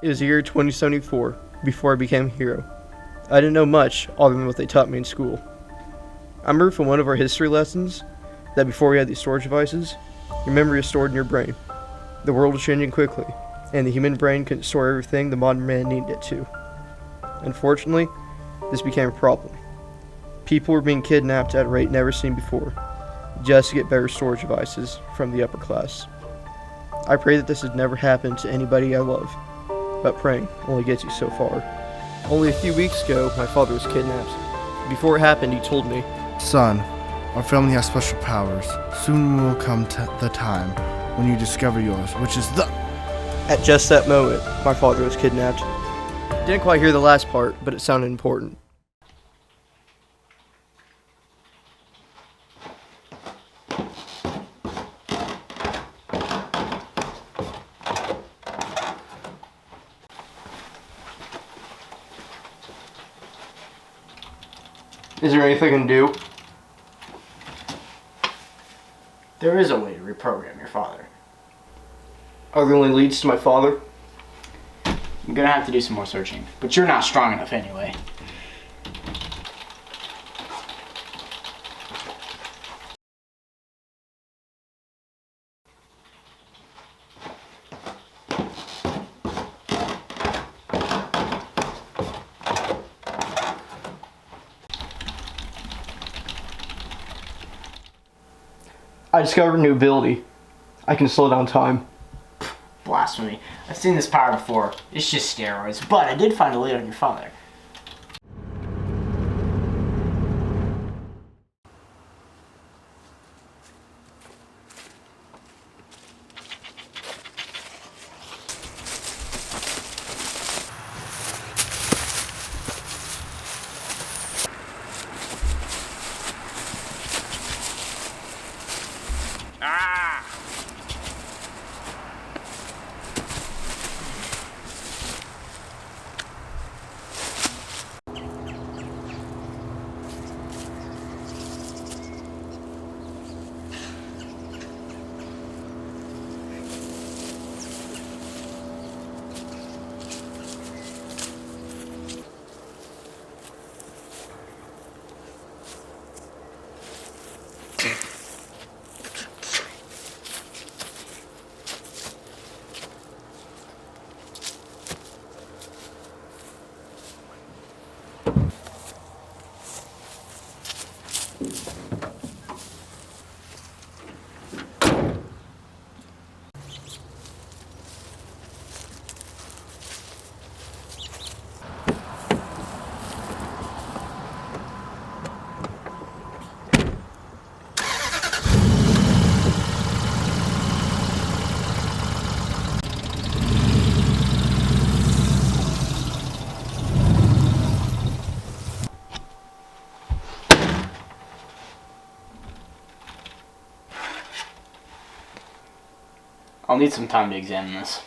It was the year 2074, before I became a hero. I didn't know much other than what they taught me in school. I remember from one of our history lessons that before we had these storage devices, your memory is stored in your brain. The world was changing quickly, and the human brain couldn't store everything the modern man needed it to. Unfortunately, this became a problem. People were being kidnapped at a rate never seen before, just to get better storage devices from the upper class. I pray that this has never happened to anybody I love, but praying only gets you so far. Only a few weeks ago, my father was kidnapped. Before it happened, he told me, "Son, our family has special powers. Soon will come the time when you discover yours, which is the..." At just that moment, my father was kidnapped. Didn't quite hear the last part, but it sounded important. Is there anything I can do? There is a way to reprogram your father. Are there only leads to my father? I'm gonna have to do some more searching, but you're not strong enough anyway. I discovered a new ability. I can slow down time. Blasphemy. I've seen this power before. It's just steroids, but I did find a lead on your father. I'll need some time to examine this.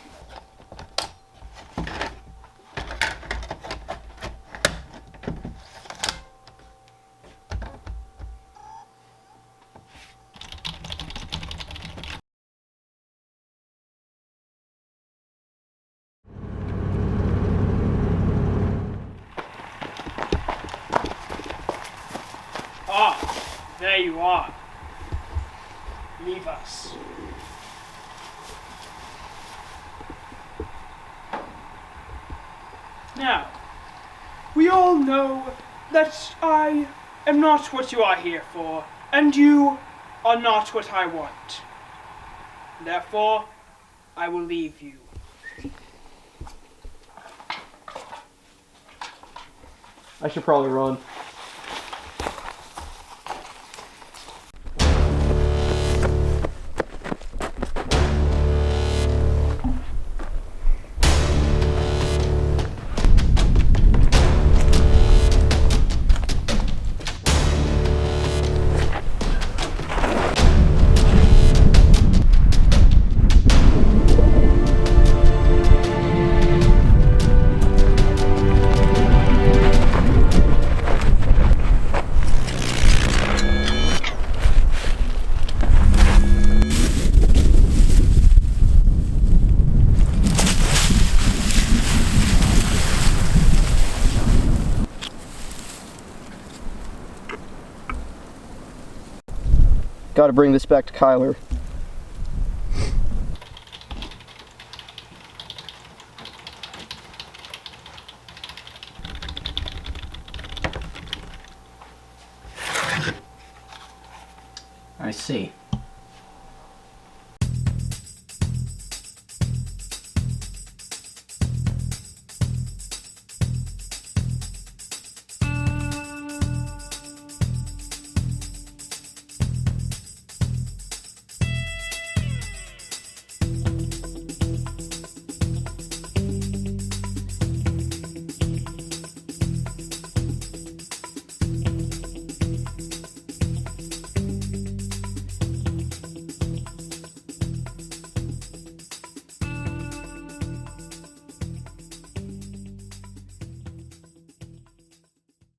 Ah, there you are. Leave us. Now, we all know that I am not what you are here for, and you are not what I want. Therefore, I will leave you. I should probably run. Gotta bring this back to Kyler. I see.